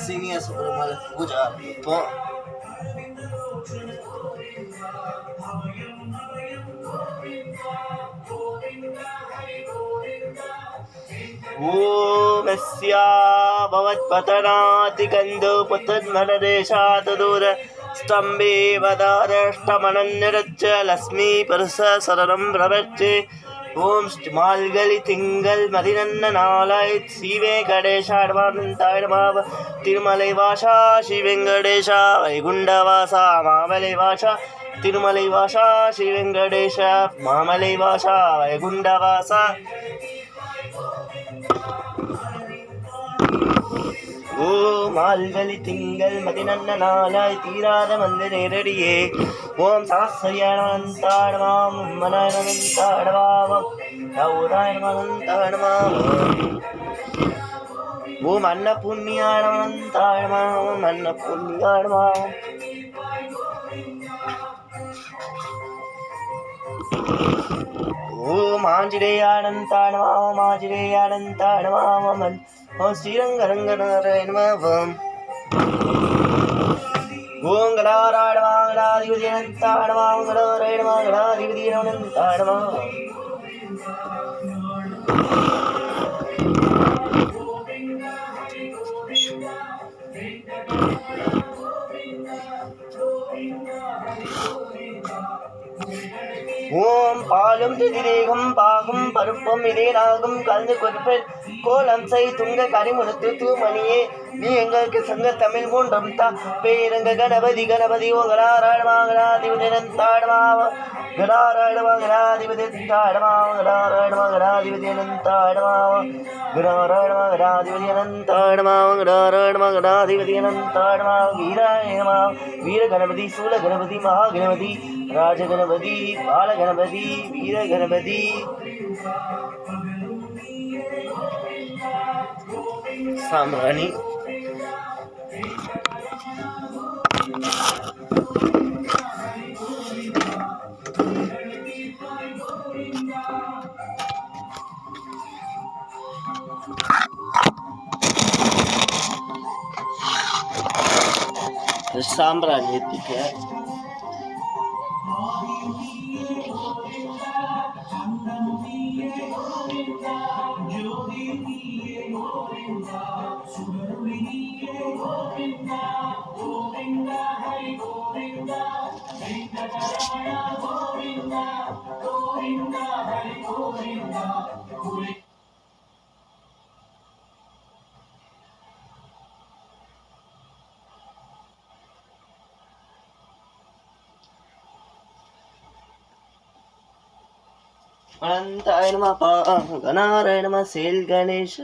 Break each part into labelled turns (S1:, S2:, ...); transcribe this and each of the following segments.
S1: Seniors Perumal பூஜை இப்போ ஓமஸ்யா பவத்பதனாதி கந்தோ புத்தன்மனதேசாத் தூர ஸ்தம்பே வதாரஷ்டமனநிரச்ச லஸ்மி பருச சரணம் பிரபச்சே ஓம் மால்கழி திங்கள் மதிநன்ன நாளாய் ஸ்ரீ வெங்கடேஷாடமானந்தாடமாவ திருமலை வாசா ஸ்ரீ வெங்கடேஷா வைகுண்டவாசா மாமலை வாசா திருமலை வாசா ஸ்ரீ வெங்கடேஷ மாமலை வாசா வைகுண்டவாசா ஓ மால்கழி திங்கள் மதிநன்ன நாளாய் தீராத மந்த நேரடியே ஓம் சாஸ்திரியானந்தாடமாம் மனநந்தாடமாம் கௌராயணமனந்தாடமாம் ஓம் அன்ன புண்ணியானந்தாடமாம் அன்ன புண்ணியாடமாம் ஓம் ஆஞ்சநேயானந்தாடமாம் ஆஞ்சநேயானந்தாடமாம் ஓம் ஸ்ரீரங்கரங்கநாராயணமாம் ஓம் கடாராடமாங்கடாதிபதியனந்தாடமாம் கடாராயணமாங்கடாதிபதியனந்தாடமாம் ஓம் பாலும் திதிரேகம் பாகும் பருப்பம் இதே நாகும் கலந்து கொடுப்பேன் கோலம் செய் துங்க கரிமுறுத்து தூமணியே நீ எங்களுக்கு சங்க தமிழ் மூன்றம் தா பேரங்க கணபதி கணபதி ஓ கடாராடமாகடாதிபதியனந்தாடமாவ கடாராடமாகடாதிபதியனந்தாடமாவ கடாராடமாகடாதிபதியனந்தாடமாவ கடாராடமாகடாதிபதியனந்தாடமாவ கடாராடமாகடாதிபதியனந்தாடமாவ வீராயணமாவ வீர கணபதி சூல கணபதி மகா கணபதி ராஜகணபதி பாலகணபதி வீரகணபதி சாம்பிராணி சாம்பிராணி ஏத்திக்க அனந்தாய நம கணாராய நம சேல் கணேஷ்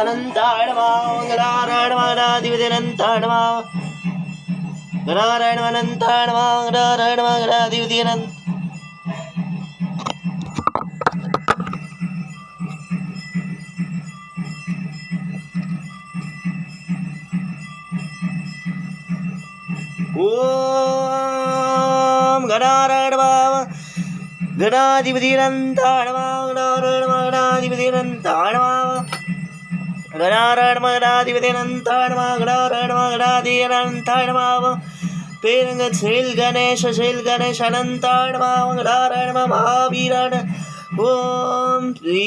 S1: அனந்தாடமாங்கடாராடமாகடாதிபதியனந்தாடமா கடாராயணமனந்தாடமாங்கடாராயணமாகடாதிபதியனந்த் ஓம் கடாராயணமாவ கடாதிபதியனந்தாடமா கடாராயணமாகடாதிபதியனந்தாடமாவ கடாராயணமாகடாதிபதியனந்தாடமா பேருங்க சேல் கணேஷ அனந்தாடமாவ கடாராயணமா மகாவீரான ஓம் ஸ்ரீ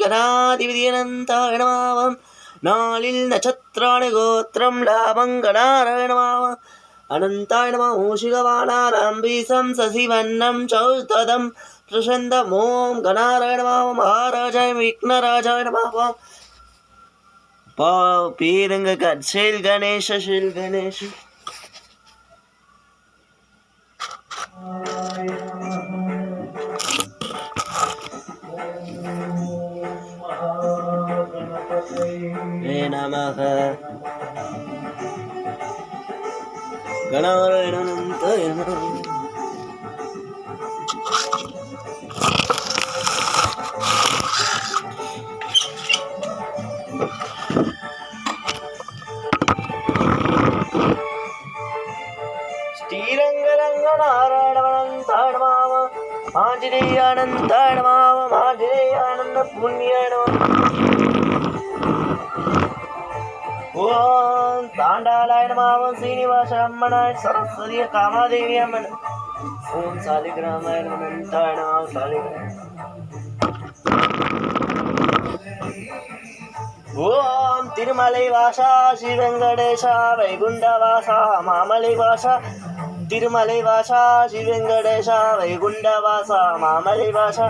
S1: கடாதிபதியனந்தாடமாவம் நாளில் நட்சத்திராண கோத்திரம் லாபங்கடாராயணமாவ அனந்தாயணமா மூஷிகவானாரம் பீசம் சசிவண்ணம் சௌததம் பிரசந்தம் ஓம் கணாராயணமாவ மகாராஜாய விக்னராஜாய நமः பேருங்க சேல் கணேஷ நமக கணாரணாய நமக. ஸ்ரீரங்கரங்கநாராயணவனந்தாடமாவ ஆஞ்சநேயானந்தாடமாவ ஆஞ்சநேயானந்த புண்ணியனம. ஓம் தாண்டாலாய நமः சீனிவாச அம்மனாய சரஸ்வதிய காமாதேவி அம்மன். ஓம் சாலிகிராமாய நமந்தாய நமः சாலிகிராம. ஓம் திருமலை வாசா ஸ்ரீ வெங்கடேஷா வைகுண்ட வாசா மாமலை வாசா. திருமலை வாசா ஸ்ரீ வெங்கடேஷா வைகுண்ட வாசா மாமலை வாசா.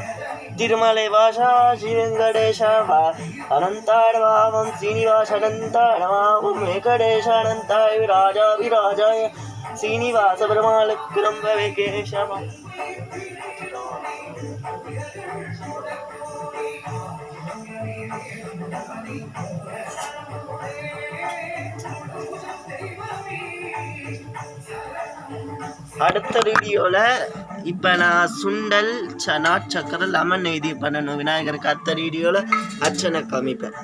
S1: திருமலை வாசா ஸ்ரீ வெங்கடேஷ அனந்தாடமாவம் சீனிவாச அனந்தாடமாவம் வெங்கடேஷ அனந்தாய விராஜா விராஜாய சீனிவாச பெருமாளுக்கு ரொம்ப வெங்கடேஷமா. அடுத்த வீடியோவில் இப்போ நான் சுண்டல் நாட்டு சக்கரை லெமன் இது பண்ணணும் விநாயகருக்கு. அடுத்த வீடியோவில் அர்ச்சனை காமிப்பேன்.